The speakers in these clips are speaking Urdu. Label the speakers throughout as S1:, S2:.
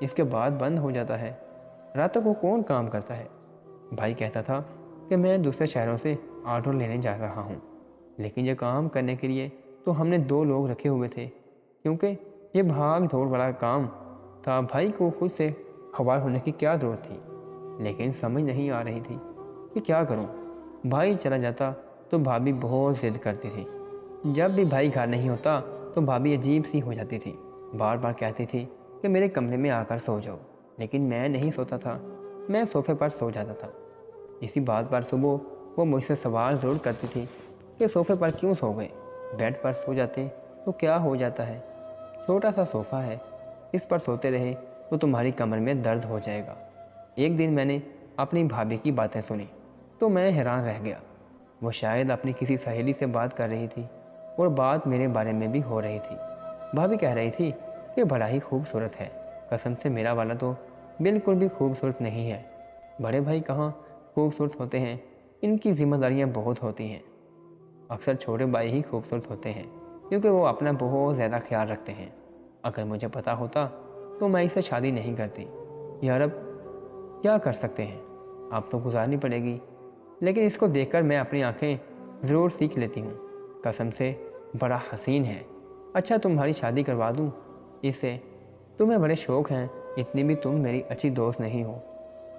S1: اس کے بعد بند ہو جاتا ہے۔ راتوں کو کون کام کرتا ہے؟ بھائی کہتا تھا کہ میں دوسرے شہروں سے آرڈر لینے جا رہا ہوں، لیکن یہ کام کرنے کے لیے تو ہم نے 2 لوگ رکھے ہوئے تھے، کیونکہ یہ بھاگ دوڑ والا کام تھا۔ بھائی کو خود سے خبر ہونے کی کیا ضرورت تھی، لیکن سمجھ نہیں آ رہی تھی کہ کیا کروں۔ بھائی چلا جاتا تو بھابھی بہت ضد کرتی تھی۔ جب بھی بھائی گھر نہیں ہوتا تو بھابھی عجیب سی ہو جاتی تھی، بار بار کہتی تھی کہ میرے کمرے میں آ کر سو جاؤ، لیکن میں نہیں سوتا تھا، میں صوفے پر سو جاتا تھا۔ اسی بات پر صبح وہ مجھ سے سوال ضرور کرتی تھی کہ صوفے پر کیوں سو گئے، بیڈ پر سو جاتے تو کیا ہو جاتا ہے، چھوٹا سا صوفہ ہے، اس پر سوتے رہے تو تمہاری کمر میں درد ہو جائے گا۔ ایک دن میں نے اپنی بھابھی کی باتیں سنی تو میں حیران رہ گیا۔ وہ شاید اپنی کسی سہیلی سے بات کر رہی تھی اور بات میرے بارے میں بھی ہو رہی تھی۔ بھابھی کہہ رہی تھی کہ بڑا ہی خوبصورت ہے، قسم سے میرا والا تو بالکل بھی خوبصورت نہیں ہے۔ بڑے بھائی کہاں خوبصورت ہوتے ہیں، ان کی ذمہ داریاں بہت ہوتی ہیں۔ اکثر چھوٹے بھائی ہی خوبصورت ہوتے ہیں کیونکہ وہ اپنا بہت زیادہ خیال رکھتے ہیں۔ اگر مجھے پتا ہوتا تو میں اسے شادی نہیں کرتی۔ یار اب کیا کر سکتے ہیں، اب تو گزارنی پڑے گی، لیکن اس کو دیکھ کر میں اپنی آنکھیں ضرور سیکھ لیتی ہوں۔ قسم سے بڑا حسین ہے، اچھا تمہاری شادی کروا دوں اس سے، تمہیں بڑے شوق ہیں، اتنی بھی تم میری اچھی دوست نہیں ہو۔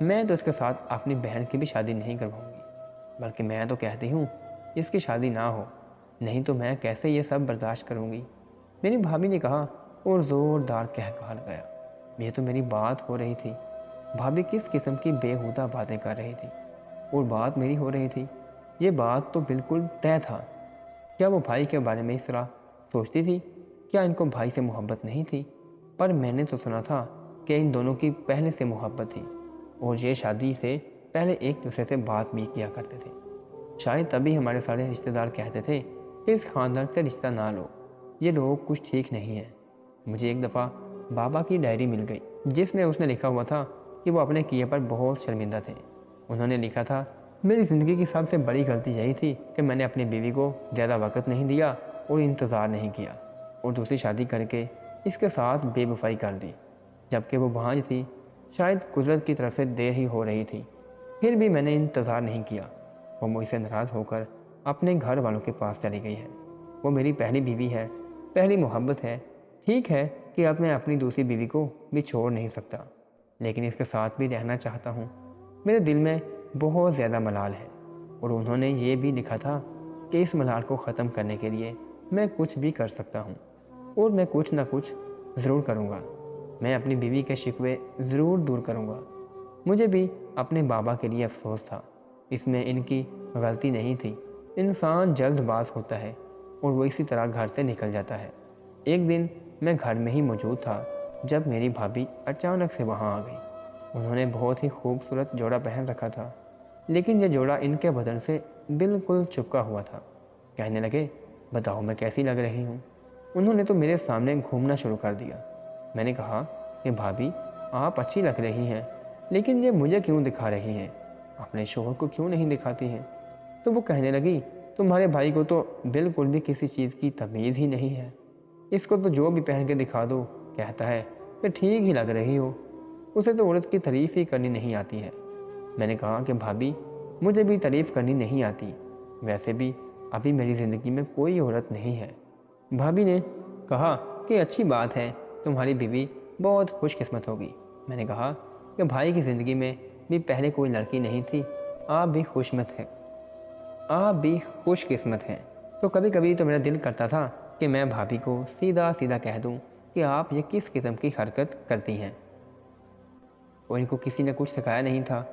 S1: میں تو اس کے ساتھ اپنی بہن کی بھی شادی نہیں کرواؤں گی، بلکہ میں تو کہتی ہوں اس کی شادی نہ ہو، نہیں تو میں کیسے یہ سب برداشت کروں گی، میری بھابھی نے کہا اور زوردار کہا لگایا۔ یہ تو میری بات ہو رہی تھی، بھابھی کس قسم کی بےہودہ باتیں کر رہی تھی اور بات میری ہو رہی تھی، یہ بات تو بالکل طے تھا۔ کیا وہ بھائی کے بارے میں اس طرح سوچتی تھی؟ کیا ان کو بھائی سے محبت نہیں تھی؟ پر میں نے تو سنا تھا کہ ان دونوں کی پہلے سے محبت تھی اور یہ شادی سے پہلے ایک دوسرے سے بات بھی کیا کرتے تھے۔ شاید تبھی ہمارے سارے رشتہ دار کہتے تھے کہ اس خاندان سے رشتہ نہ لو، یہ لوگ کچھ ٹھیک نہیں ہیں۔ مجھے ایک دفعہ بابا کی ڈائری مل گئی جس میں اس نے لکھا ہوا تھا کہ وہ اپنے کیے پر بہت شرمندہ تھے۔ انہوں نے لکھا تھا، میری زندگی کی سب سے بڑی غلطی یہی تھی کہ میں نے اپنی بیوی کو زیادہ وقت نہیں دیا اور انتظار نہیں کیا اور دوسری شادی کر کے اس کے ساتھ بے وفائی کر دی، جبکہ وہ بھانج تھی۔ شاید قدرت کی طرف سے دیر ہی ہو رہی تھی، پھر بھی میں نے انتظار نہیں کیا۔ وہ مجھ سے ناراض ہو کر اپنے گھر والوں کے پاس چلی گئی ہے۔ وہ میری پہلی بیوی ہے، پہلی محبت ہے۔ ٹھیک ہے کہ اب میں اپنی دوسری بیوی کو بھی چھوڑ نہیں سکتا، لیکن اس کے ساتھ بھی رہنا چاہتا ہوں۔ میرے دل میں بہت زیادہ ملال ہے اور انہوں نے یہ بھی لکھا تھا کہ اس ملال کو ختم کرنے کے لیے میں کچھ بھی کر سکتا ہوں اور میں کچھ نہ کچھ ضرور کروں گا۔ میں اپنی بیوی کے شکوے ضرور دور کروں گا۔ مجھے بھی اپنے بابا کے لیے افسوس تھا، اس میں ان کی غلطی نہیں تھی۔ انسان جلد باز ہوتا ہے اور وہ اسی طرح گھر سے نکل جاتا ہے۔ ایک دن میں گھر میں ہی موجود تھا جب میری بھابھی اچانک سے وہاں آ گئی۔ انہوں نے بہت ہی خوبصورت جوڑا پہن رکھا تھا، لیکن یہ جوڑا ان کے بدن سے بالکل چپکا ہوا تھا۔ کہنے لگے، بتاؤ میں کیسی لگ رہی ہوں؟ انہوں نے تو میرے سامنے گھومنا شروع کر دیا۔ میں نے کہا کہ بھابھی آپ اچھی لگ رہی ہیں، لیکن یہ مجھے کیوں دکھا رہی ہیں، اپنے شوہر کو کیوں نہیں دکھاتی ہیں؟ تو وہ کہنے لگی، تمہارے بھائی کو تو بالکل بھی کسی چیز کی تمیز ہی نہیں ہے، اس کو تو جو بھی پہن کے دکھا دو کہتا ہے کہ ٹھیک ہی لگ رہی ہو، اسے تو عورت کی تعریف ہی کرنی نہیں آتی ہے۔ میں نے کہا کہ بھابھی مجھے بھی تعریف کرنی نہیں آتی، ویسے بھی ابھی میری زندگی میں کوئی عورت نہیں ہے۔ بھابھی نے کہا کہ اچھی بات ہے، تمہاری بیوی بہت خوش قسمت ہوگی۔ میں نے کہا کہ بھائی کی زندگی میں بھی پہلے کوئی لڑکی نہیں تھی، آپ بھی خوش قسمت ہیں۔ تو کبھی کبھی تو میرا دل کرتا تھا کہ میں بھابھی کو سیدھا سیدھا کہہ دوں کہ آپ یہ کس قسم کی حرکت کرتی ہیں، اور ان کو کسی نے کچھ سکھایا نہیں تھا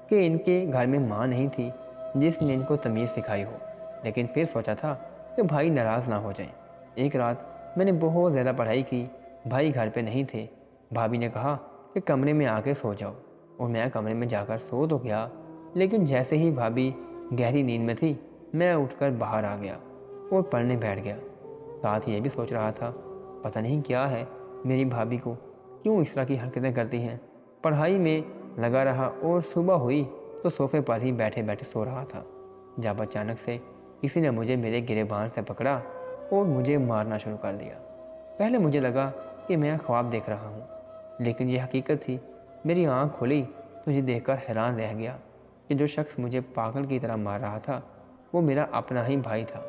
S1: کہ ان کے گھر میں ماں نہیں تھی جس نے ان کو تمیز سکھائی ہو۔ لیکن پھر سوچا تھا کہ بھائی ناراض نہ ہو جائیں۔ ایک رات میں نے بہت زیادہ پڑھائی کی، بھائی گھر پہ نہیں تھے۔ بھابھی نے کہا کہ کمرے میں آ کے سو جاؤ، اور میں کمرے میں جا کر سو تو گیا، لیکن جیسے ہی بھابھی گہری نیند میں تھی میں اٹھ کر باہر آ گیا اور پڑھنے بیٹھ گیا۔ ساتھ یہ بھی سوچ رہا تھا، پتہ نہیں کیا ہے میری بھابھی کو، کیوں اس طرح کی حرکتیں کرتی ہیں۔ پڑھائی میں لگا رہا اور صبح ہوئی تو صوفے پر ہی بیٹھے بیٹھے سو رہا تھا جب اچانک سے کسی نے مجھے میرے گریبان سے پکڑا اور مجھے مارنا شروع کر دیا۔ پہلے مجھے لگا کہ میں خواب دیکھ رہا ہوں، لیکن یہ حقیقت تھی۔ میری آنکھ کھلی تو یہ دیکھ کر حیران رہ گیا کہ جو شخص مجھے پاگل کی طرح مار رہا تھا وہ میرا اپنا ہی بھائی تھا۔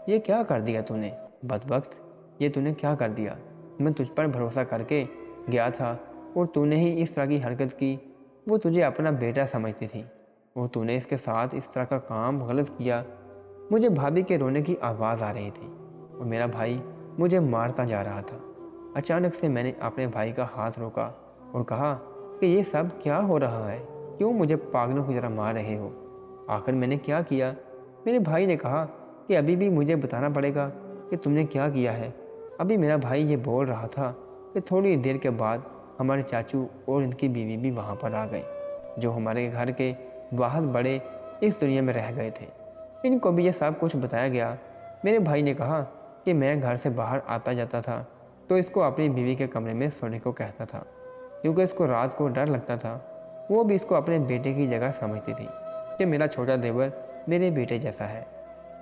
S1: یہ کیا کر دیا تو نے بدبخت، یہ تو نے کیا کر دیا؟ میں تجھ پر بھروسہ کر کے گیا تھا اور تو نے ہی اس طرح کی حرکت کی۔ وہ تجھے اپنا بیٹا سمجھتی تھی اور تو نے اس کے ساتھ اس طرح کا کام غلط کیا۔ مجھے بھابھی کے رونے کی آواز آ رہی تھی اور میرا بھائی مجھے مارتا جا رہا تھا۔ اچانک سے میں نے اپنے بھائی کا ہاتھ روکا اور کہا کہ یہ سب کیا ہو رہا ہے؟ کیوں مجھے پاگلوں کی طرح مار رہے ہو؟ آخر میں نے کیا کیا؟ میرے بھائی نے کہا کہ ابھی بھی مجھے بتانا پڑے گا کہ تم نے کیا کیا ہے۔ ابھی میرا بھائی یہ بول رہا تھا کہ تھوڑی دیر کے بعد ہمارے چاچو اور ان کی بیوی بھی وہاں پر آ گئے، جو ہمارے گھر کے واحد بڑے اس دنیا میں رہ گئے تھے۔ ان کو بھی یہ سب کچھ بتایا گیا۔ میرے بھائی نے کہا کہ میں گھر سے باہر آتا جاتا تھا تو اس کو اپنی بیوی کے کمرے میں سونے کو کہتا تھا، کیونکہ اس کو رات کو ڈر لگتا تھا۔ وہ بھی اس کو اپنے بیٹے کی جگہ سمجھتی تھی کہ میرا چھوٹا دیور میرے بیٹے جیسا ہے،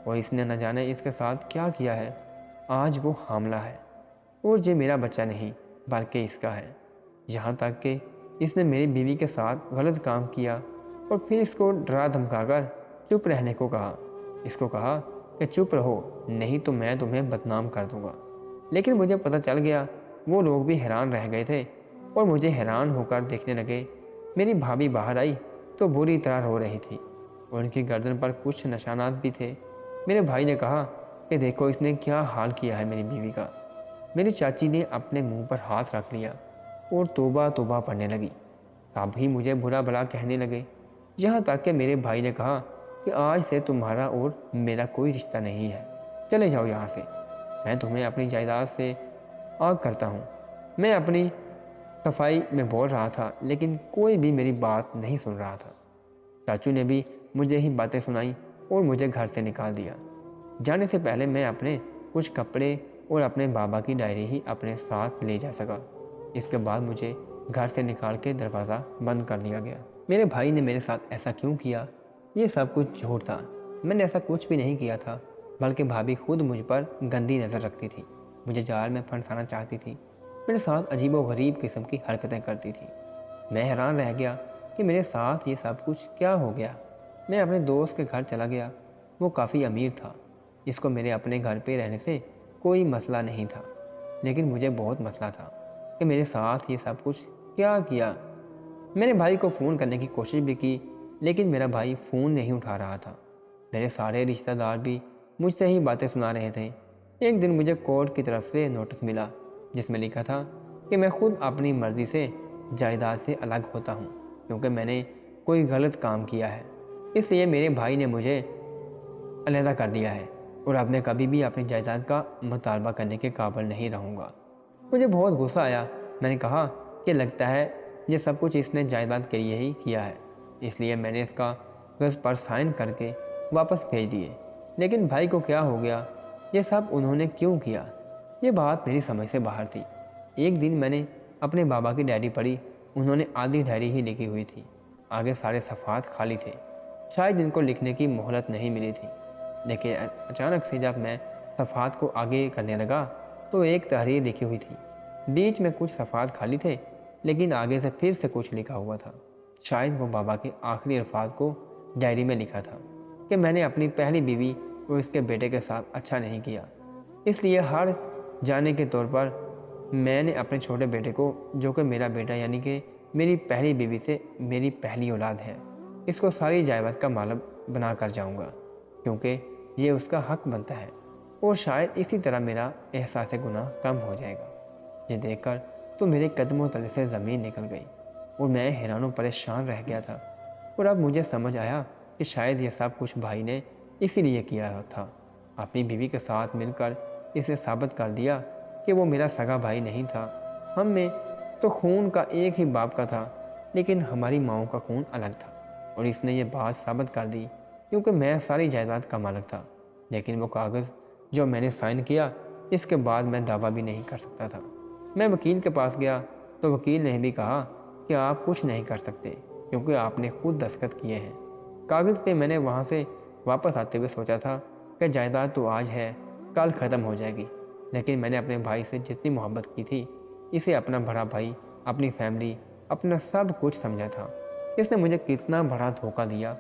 S1: اور اس نے نہ جانے اس کے ساتھ کیا کیا ہے۔ آج وہ حاملہ ہے اور یہ میرا بچہ نہیں بلکہ اس کا ہے۔ یہاں تک کہ اس نے میری بیوی کے ساتھ غلط کام کیا اور پھر اس کو ڈرا دھمکا کر چپ رہنے کو کہا۔ اس کو کہا کہ چپ رہو نہیں تو میں تمہیں بدنام کر دوں گا۔ لیکن مجھے پتہ چل گیا۔ وہ لوگ بھی حیران رہ گئے تھے اور مجھے حیران ہو کر دیکھنے لگے۔ میری بھابھی باہر آئی تو بری طرح رو رہی تھی اور ان کی گردن پر کچھ نشانات بھی تھے۔ میرے بھائی نے کہا کہ دیکھو اس نے کیا حال کیا ہے میری بیوی کا۔ میری چاچی نے اپنے منہ پر ہاتھ رکھ لیا اور توبہ توبہ پڑھنے لگی۔ اب ہی مجھے برا بھلا کہنے لگے، یہاں تک کہ میرے بھائی نے کہا کہ آج سے تمہارا اور میرا کوئی رشتہ نہیں ہے، چلے جاؤ یہاں سے، میں تمہیں اپنی جائیداد سے آگ کرتا ہوں۔ میں اپنی صفائی میں بول رہا تھا لیکن کوئی بھی میری بات نہیں سن رہا تھا۔ چاچو نے بھی مجھے ہی باتیں سنائیں اور مجھے گھر سے نکال دیا۔ جانے سے پہلے میں اپنے کچھ کپڑے اور اپنے بابا کی ڈائری ہی اپنے ساتھ لے جا سکا۔ اس کے بعد مجھے گھر سے نکال کے دروازہ بند کر دیا گیا۔ میرے بھائی نے میرے ساتھ ایسا کیوں کیا؟ یہ سب کچھ جھوٹ تھا۔ میں نے ایسا کچھ بھی نہیں کیا تھا، بلکہ بھابھی خود مجھ پر گندی نظر رکھتی تھی، مجھے جال میں پھنسانا چاہتی تھی، میرے ساتھ عجیب و غریب قسم کی حرکتیں کرتی تھی۔ میں حیران رہ گیا کہ میرے ساتھ یہ سب کچھ کیا ہو گیا۔ میں اپنے دوست کے گھر چلا گیا۔ وہ کافی امیر تھا، اس کو میرے اپنے گھر پہ رہنے سے کوئی مسئلہ نہیں تھا، لیکن مجھے بہت مسئلہ تھا کہ میرے ساتھ یہ سب کچھ کیا کیا۔ میرے بھائی کو فون کرنے کی کوشش بھی کی لیکن میرا بھائی فون نہیں اٹھا رہا تھا۔ میرے سارے رشتہ دار بھی مجھ سے ہی باتیں سنا رہے تھے۔ ایک دن مجھے کورٹ کی طرف سے نوٹس ملا جس میں لکھا تھا کہ میں خود اپنی مرضی سے جائیداد سے الگ ہوتا ہوں کیونکہ میں نے کوئی غلط کام کیا ہے، اس لیے میرے بھائی نے مجھے علیحدہ کر دیا ہے اور اب میں کبھی بھی اپنی جائیداد کا مطالبہ کرنے کے قابل نہیں رہوں گا۔ مجھے بہت غصہ آیا۔ میں نے کہا کہ لگتا ہے یہ سب کچھ اس نے جائیداد کے لیے ہی کیا ہے، اس لیے میں نے اس کا کاغذ پر سائن کر کے واپس بھیج دیے۔ لیکن بھائی کو کیا ہو گیا؟ یہ سب انہوں نے کیوں کیا؟ یہ بات میری سمجھ سے باہر تھی۔ ایک دن میں نے اپنے بابا کی ڈائری پڑھی، انہوں نے آدھی ڈائری ہی لکھی ہوئی تھی، آگے سارے صفحات خالی تھے، شاید ان کو لکھنے کی مہلت نہیں ملی تھی۔ لیکن اچانک سے جب میں صفحات کو آگے کرنے لگا تو ایک تحریر لکھی ہوئی تھی، بیچ میں کچھ صفحات خالی تھے لیکن آگے سے پھر سے کچھ لکھا ہوا تھا۔ شاید وہ بابا کے آخری الفاظ کو ڈائری میں لکھا تھا کہ میں نے اپنی پہلی بیوی اور اس کے بیٹے کے ساتھ اچھا نہیں کیا، اس لیے ہر جانے کے طور پر میں نے اپنے چھوٹے بیٹے کو، جو کہ میرا بیٹا یعنی کہ میری پہلی بیوی سے میری پہلی اولاد ہے، اس کو ساری جائیداد کا مالک بنا کر جاؤں گا کیونکہ یہ اس کا حق بنتا ہے، اور شاید اسی طرح میرا احساس گناہ کم ہو جائے گا۔ یہ دیکھ کر تو میرے قدموں تلے سے زمین نکل گئی اور میں حیران و پریشان رہ گیا تھا، اور اب مجھے سمجھ آیا کہ شاید یہ سب کچھ بھائی نے اسی لیے کیا تھا، اپنی بیوی کے ساتھ مل کر اسے ثابت کر دیا کہ وہ میرا سگا بھائی نہیں تھا۔ ہم میں تو خون کا ایک ہی باپ کا تھا لیکن ہماری ماؤں کا خون الگ تھا، اور اس نے یہ بات ثابت کر دی کیونکہ میں ساری جائیداد کا مالک تھا۔ لیکن وہ کاغذ جو میں نے سائن کیا، اس کے بعد میں دعویٰ بھی نہیں کر سکتا تھا۔ میں وکیل کے پاس گیا تو وکیل نے بھی کہا کہ آپ کچھ نہیں کر سکتے کیونکہ آپ نے خود دستخط کیے ہیں کاغذ پہ۔ میں نے وہاں سے واپس آتے ہوئے سوچا تھا کہ جائیداد تو آج ہے، کل ختم ہو جائے گی، لیکن میں نے اپنے بھائی سے جتنی محبت کی تھی اسے اپنا بڑا بھائی، اپنی فیملی، اپنا سب کچھ سمجھا تھا۔ اس نے مجھے کتنا بڑا دھوکہ دیا۔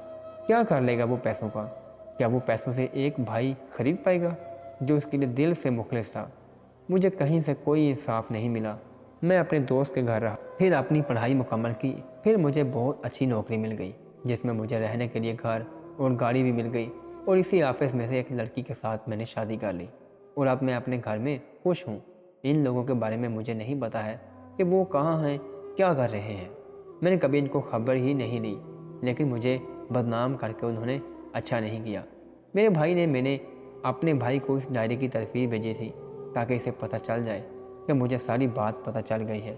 S1: کیا کر لے گا وہ پیسوں کا؟ کیا وہ پیسوں سے ایک بھائی خرید پائے گا جو اس کے لیے دل سے مخلص تھا؟ مجھے کہیں سے کوئی انصاف نہیں ملا۔ میں اپنے دوست کے گھر رہا، پھر اپنی پڑھائی مکمل کی، پھر مجھے بہت اچھی نوکری مل گئی جس میں مجھے رہنے کے لیے گھر اور گاڑی بھی مل گئی، اور اسی آفس میں سے ایک لڑکی کے ساتھ میں نے شادی کر لی، اور اب میں اپنے گھر میں خوش ہوں۔ ان لوگوں کے بارے میں مجھے نہیں پتا ہے کہ وہ کہاں ہیں، کیا کر رہے ہیں۔ میں نے کبھی ان کو خبر ہی نہیں لی، لیکن مجھے بدنام کر کے انہوں نے اچھا نہیں کیا۔ میرے بھائی نے اپنے بھائی کو اس ڈائری کی تصویر بھیجی تھی تاکہ اسے پتہ چل جائے کہ مجھے ساری بات پتہ چل گئی ہے۔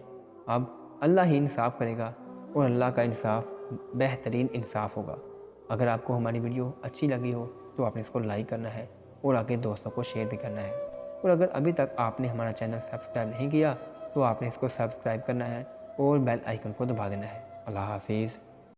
S1: اب اللہ ہی انصاف کرے گا، اور اللہ کا انصاف بہترین انصاف ہوگا۔ اگر آپ کو ہماری ویڈیو اچھی لگی ہو تو آپ نے اس کو لائک کرنا ہے اور آگے دوستوں کو شیئر بھی کرنا ہے، اور اگر ابھی تک آپ نے ہمارا چینل سبسکرائب نہیں کیا تو آپ نے اس کو سبسکرائب کرنا ہے اور بیل آئیکن کو دبا دینا ہے۔ اللہ حافظ۔